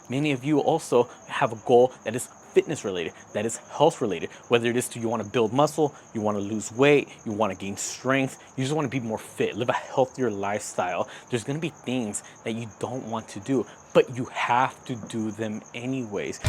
Many of you also have a goal that is fitness related, that is health related, whether it is to you want to build muscle, you want to lose weight, you want to gain strength, you just want to be more fit, live a healthier lifestyle. There's going to be things that you don't want to do, but you have to do them anyways.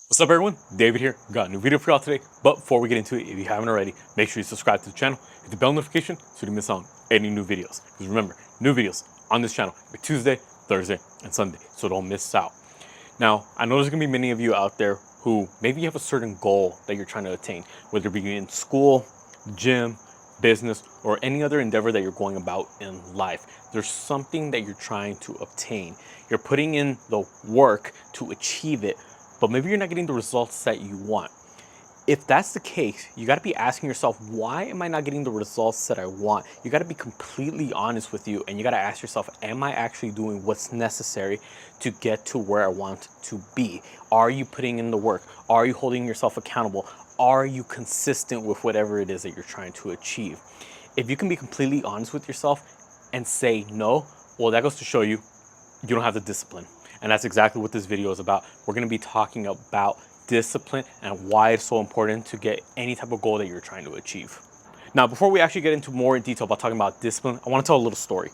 What's up everyone, David here. Got a new video for y'all today, but before we get into it, if you haven't already, make sure you subscribe to the channel, hit the bell notification so you don't miss out on any new videos. Because remember, new videos on this channel every Tuesday, Thursday, and Sunday, so don't miss out. Now, I know there's gonna be many of you out there who maybe you have a certain goal that you're trying to attain, whether it be in school, gym, business, or any other endeavor that you're going about in life. There's something that you're trying to obtain. You're putting in the work to achieve it, but maybe you're not getting the results that you want. If that's the case, you got to be asking yourself, why am I not getting the results that I want? You got to be completely honest with you, and you got to ask yourself, am I actually doing what's necessary to get to where I want to be? Are you putting in the work? Are you holding yourself accountable? Are you consistent with whatever it is that you're trying to achieve? If you can be completely honest with yourself and say no, well, that goes to show you don't have the discipline. And that's exactly what this video is about. We're going to be talking about discipline and why it's so important to get any type of goal that you're trying to achieve. Now, before we actually get into more in detail about talking about discipline, I want to tell a little story.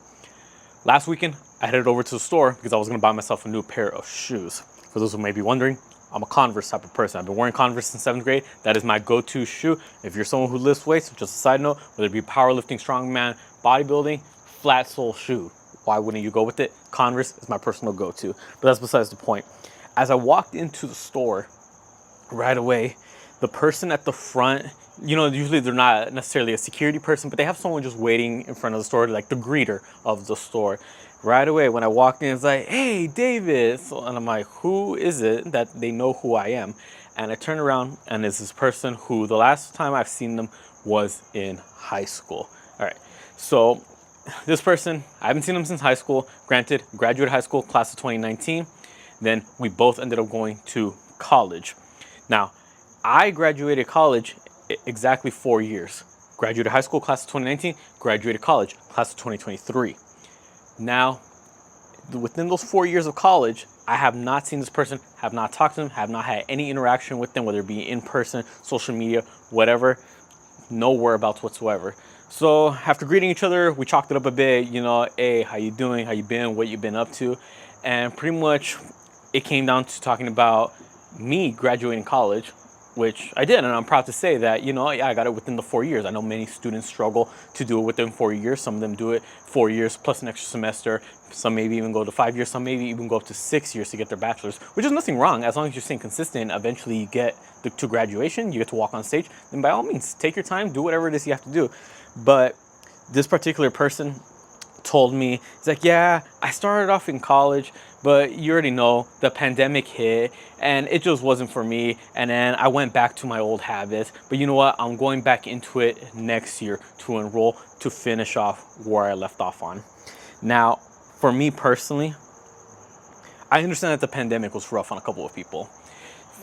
Last weekend, I headed over to the store because I was going to buy myself a new pair of shoes. For those who may be wondering, I'm a Converse type of person. I've been wearing Converse since 7th grade. That is my go-to shoe. If you're someone who lifts weights, just a side note, whether it be powerlifting, strongman, bodybuilding, flat sole shoe. Why wouldn't you go with it? Converse is my personal go-to, but that's besides the point. As I walked into the store, right away, the person at the front, you know, usually they're not necessarily a security person, but they have someone just waiting in front of the store, like the greeter of the store. Right away, when I walked in, it's like, hey, David. So, and I'm like, who is it that they know who I am? And I turn around, and it's this person who the last time I've seen them was in high school. All right, so this person, I haven't seen him since high school. Granted, graduated high school, class of 2019. Then we both ended up going to college. Now, I graduated college exactly 4 years. Graduated high school, class of 2019. Graduated college, class of 2023. Now, within those 4 years of college, I have not seen this person, have not talked to them, have not had any interaction with them, whether it be in person, social media, whatever. No whereabouts whatsoever. So after greeting each other, we chalked it up a bit, you know, hey, how you doing? How you been? What you been up to? And pretty much it came down to talking about me graduating college, which I did. And I'm proud to say that, you know, yeah, I got it within the 4 years. I know many students struggle to do it within 4 years. Some of them do it 4 years plus an extra semester. Some maybe even go to 5 years. Some maybe even go up to 6 years to get their bachelor's, which is nothing wrong. As long as you're staying consistent, eventually you get to graduation, you get to walk on stage, then by all means, take your time, do whatever it is you have to do. But this particular person told me, it's like, yeah, I started off in college, but you already know the pandemic hit and it just wasn't for me. And then I went back to my old habits. But you know what? I'm going back into it next year to enroll to finish off where I left off on. Now, for me personally, I understand that the pandemic was rough on a couple of people.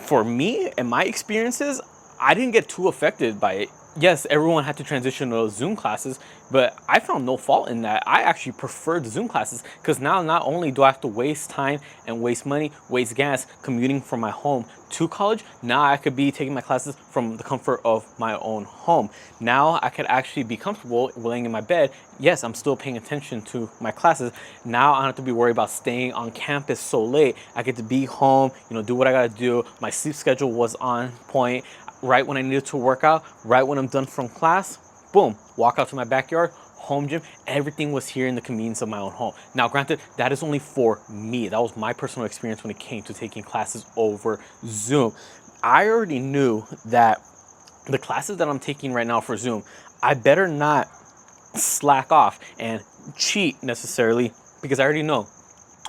For me and my experiences, I didn't get too affected by it. Yes, everyone had to transition to Zoom classes, but I found no fault in that. I actually preferred Zoom classes because now not only do I have to waste time and waste money, waste gas commuting from my home to college, now I could be taking my classes from the comfort of my own home. Now I could actually be comfortable laying in my bed. Yes, I'm still paying attention to my classes. Now I don't have to be worried about staying on campus so late. I get to be home, you know, do what I gotta do. My sleep schedule was on point. Right when I needed to work out, right when I'm done from class, boom, walk out to my backyard, home gym, everything was here in the convenience of my own home. Now, granted, that is only for me. That was my personal experience when it came to taking classes over Zoom. I already knew that the classes that I'm taking right now for Zoom, I better not slack off and cheat necessarily because I already know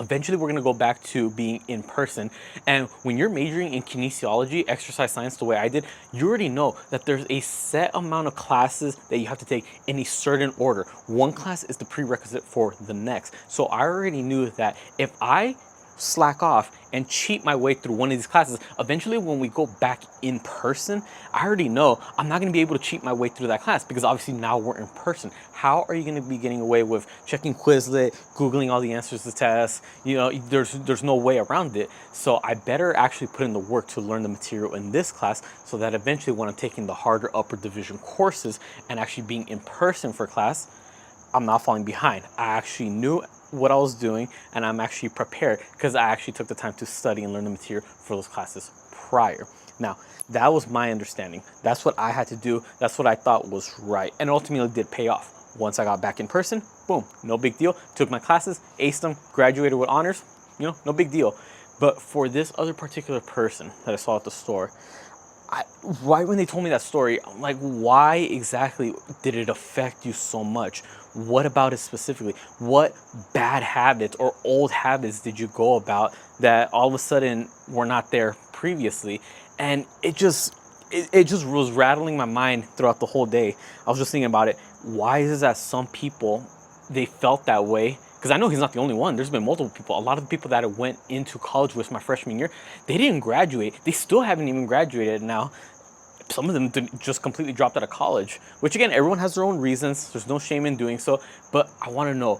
Eventually, we're going to go back to being in person. And when you're majoring in kinesiology, exercise science, the way I did, you already know that there's a set amount of classes that you have to take in a certain order. One class is the prerequisite for the next. So I already knew that if I slack off and cheat my way through one of these classes, eventually when we go back in person, I already know I'm not going to be able to cheat my way through that class, because obviously now we're in person. How are you going to be getting away with checking Quizlet, Googling all the answers to tests? You know, there's no way around it. So I better actually put in the work to learn the material in this class, so that eventually when I'm taking the harder upper division courses and actually being in person for class, I'm not falling behind. I actually knew what I was doing, and I'm actually prepared because I actually took the time to study and learn the material for those classes prior. Now, that was my understanding. That's what I had to do. That's what I thought was right, and ultimately did pay off. Once I got back in person, boom, no big deal. Took my classes, aced them, graduated with honors, no big deal. But for this other particular person that I saw at the store, right when they told me that story, I'm like, why exactly did it affect you so much? What about it specifically? What bad habits or old habits did you go about that all of a sudden were not there previously? And it just was rattling my mind throughout the whole day. I was just thinking about it. Why is it that some people, they felt that way? Because I know he's not the only one. There's been multiple people. A lot of the people that I went into college with my freshman year, they didn't graduate. They still haven't even graduated now. Some of them just completely dropped out of college, which again, everyone has their own reasons. There's no shame in doing so. But I want to know,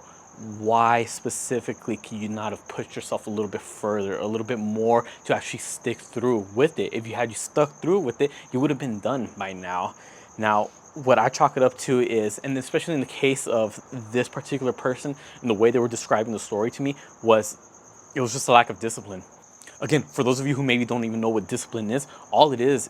why specifically can you not have pushed yourself a little bit further, a little bit more, to actually stick through with it? If you had stuck through with it, you would have been done by now. Now, what I chalk it up to is, and especially in the case of this particular person and the way they were describing the story to me, was it was just a lack of discipline. Again, for those of you who maybe don't even know what discipline is, all it is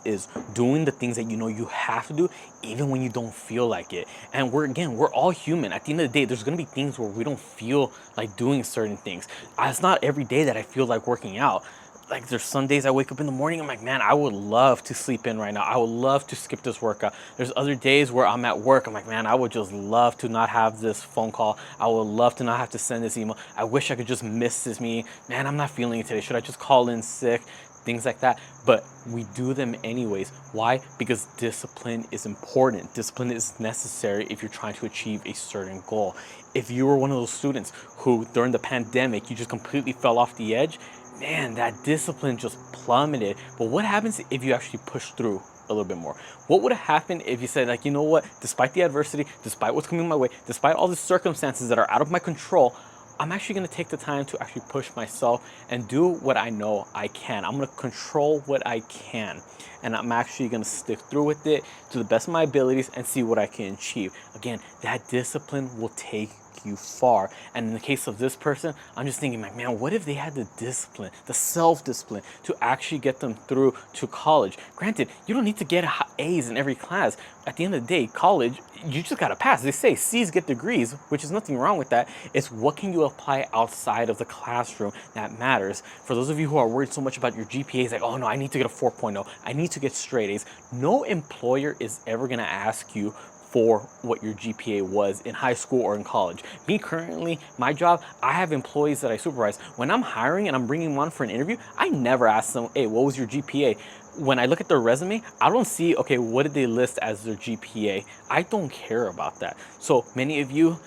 doing the things that you know you have to do, even when you don't feel like it. And we're all human. At the end of the day, there's gonna be things where we don't feel like doing certain things. It's not every day that I feel like working out. Like, there's some days I wake up in the morning, I'm like, man, I would love to sleep in right now. I would love to skip this workout. There's other days where I'm at work, I'm like, man, I would just love to not have this phone call. I would love to not have to send this email. I wish I could just miss this meeting. Man, I'm not feeling it today. Should I just call in sick? Things like that. But we do them anyways. Why? Because discipline is important. Discipline is necessary if you're trying to achieve a certain goal. If you were one of those students who during the pandemic, you just completely fell off the edge, man, that discipline just plummeted. But what happens if you actually push through a little bit more? What would have happened if you said, like, you know what, despite the adversity, despite what's coming my way, despite all the circumstances that are out of my control, I'm actually going to take the time to actually push myself and do what I know I can. I'm going to control what I can. And I'm actually going to stick through with it to the best of my abilities and see what I can achieve. Again, that discipline will take you far. And in the case of this person, I'm just thinking, like, man, what if they had the discipline, the self-discipline to actually get them through to college? Granted, you don't need to get A's in every class. At the end of the day, college, you just gotta pass. They say C's get degrees, which is nothing wrong with that. It's what can you apply outside of the classroom that matters. For those of you who are worried so much about your GPAs, like, oh no, I need to get a 4.0, I need to get straight A's. No employer is ever gonna ask you for what your GPA was in high school or in college. Me currently, my job, I have employees that I supervise. When I'm hiring and I'm bringing them on for an interview, I never ask them, hey, what was your GPA? When I look at their resume, I don't see, okay, what did they list as their GPA? I don't care about that. So many of you,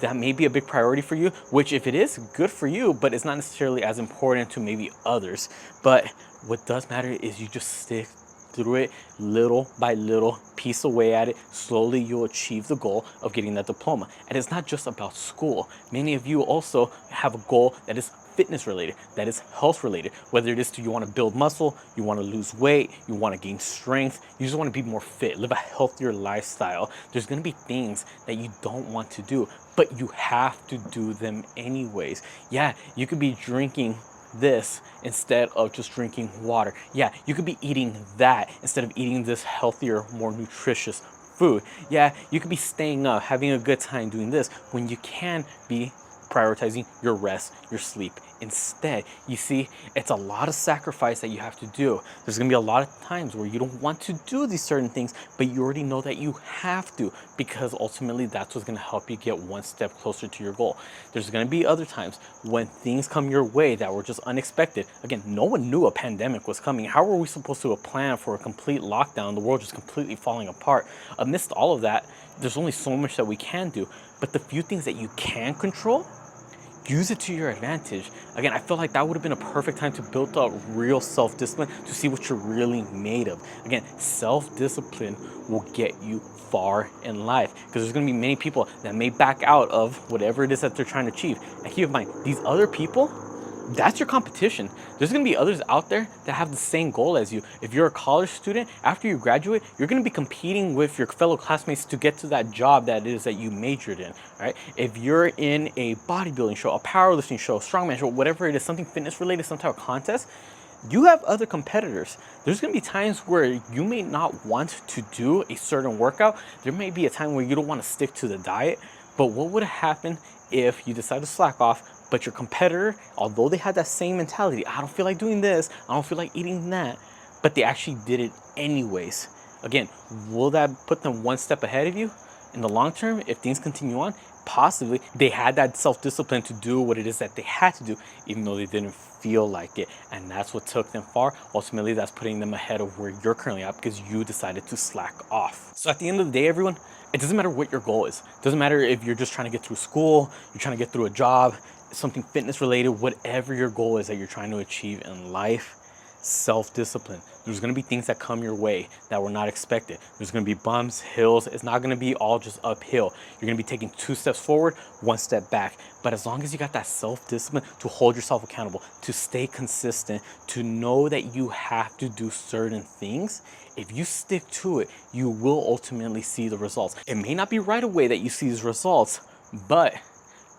that may be a big priority for you, which if it is, good for you, but it's not necessarily as important to maybe others. But what does matter is you just stick through it little by little, piece away at it. Slowly you'll achieve the goal of getting that diploma. And it's not just about school. Many of you also have a goal that is fitness related, that is health related, whether it is you want to build muscle, you want to lose weight, you want to gain strength, you just want to be more fit, live a healthier lifestyle. There's going to be things that you don't want to do, but you have to do them anyways. Yeah, you could be drinking this instead of just drinking water. Yeah, you could be eating that instead of eating this healthier, more nutritious food. Yeah, you could be staying up, having a good time doing this when you can be prioritizing your rest, your sleep. Instead, you see, it's a lot of sacrifice that you have to do. There's gonna be a lot of times where you don't want to do these certain things, but you already know that you have to, because ultimately that's what's gonna help you get one step closer to your goal. There's gonna be other times when things come your way that were just unexpected. Again, no one knew a pandemic was coming. How were we supposed to plan for a complete lockdown, the world just completely falling apart? Amidst all of that, there's only so much that we can do, but the few things that you can control, use it to your advantage. Again, I feel like that would have been a perfect time to build up real self-discipline, to see what you're really made of. Again, self-discipline will get you far in life, because there's going to be many people that may back out of whatever it is that they're trying to achieve. And keep in mind, these other people, that's your competition. There's gonna be others out there that have the same goal as you. If you're a college student, after you graduate, you're gonna be competing with your fellow classmates to get to that job that it is that you majored in, right? If you're in a bodybuilding show, a powerlifting show, strongman show, whatever it is, something fitness related, some type of contest, you have other competitors. There's gonna be times where you may not want to do a certain workout. There may be a time where you don't wanna stick to the diet, but what would happen if you decide to slack off, but your competitor, although they had that same mentality, I don't feel like doing this, I don't feel like eating that, but they actually did it anyways? Again, will that put them one step ahead of you? In the long term, if things continue on, possibly they had that self-discipline to do what it is that they had to do, even though they didn't feel like it. And that's what took them far. Ultimately, that's putting them ahead of where you're currently at, because you decided to slack off. So at the end of the day, everyone, it doesn't matter what your goal is. It doesn't matter if you're just trying to get through school, you're trying to get through a job, something fitness related, whatever your goal is that you're trying to achieve in life, self-discipline. There's going to be things that come your way that were not expected. There's going to be bumps, hills. It's not going to be all just uphill. You're going to be taking 2 steps forward, 1 step back. But as long as you got that self-discipline to hold yourself accountable, to stay consistent, to know that you have to do certain things, if you stick to it, you will ultimately see the results. It may not be right away that you see these results, but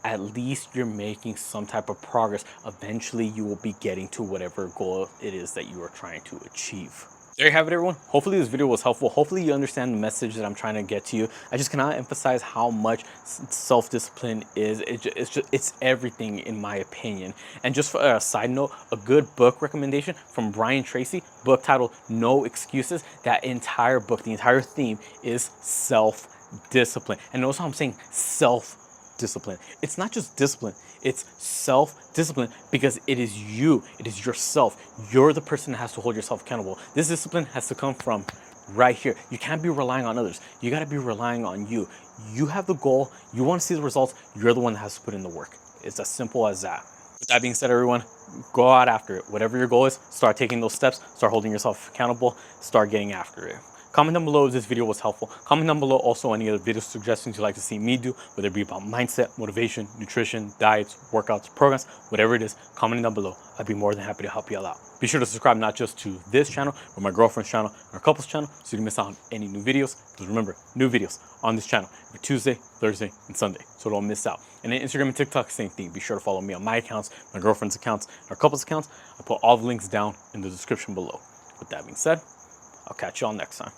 at least you're making some type of progress. Eventually, you will be getting to whatever goal it is that you are trying to achieve. There you have it, everyone. Hopefully this video was helpful. Hopefully you understand the message that I'm trying to get to you. I just cannot emphasize how much self-discipline is. It's everything, in my opinion. And just for a side note, a good book recommendation from Brian Tracy, book titled No Excuses. That entire book, the entire theme is self-discipline. And notice how I'm saying self-discipline. It's not just discipline, it's self-discipline, because it is you, it is yourself. You're the person that has to hold yourself accountable. This discipline has to come from right here. You can't be relying on others. You got to be relying on you. You have the goal, you want to see the results, you're the one that has to put in the work. It's as simple as that. With that being said, everyone, go out after it. Whatever your goal is, start taking those steps, start holding yourself accountable, start getting after it. Comment down below if this video was helpful. Comment down below also any other video suggestions you'd like to see me do, whether it be about mindset, motivation, nutrition, diets, workouts, programs, whatever it is, comment down below. I'd be more than happy to help you all out. Be sure to subscribe not just to this channel, but my girlfriend's channel, our couple's channel, so you don't miss out on any new videos. Because remember, new videos on this channel every Tuesday, Thursday, and Sunday, so don't miss out. And then Instagram and TikTok, same thing. Be sure to follow me on my accounts, my girlfriend's accounts, our couple's accounts. I put all the links down in the description below. With that being said, I'll catch you all next time.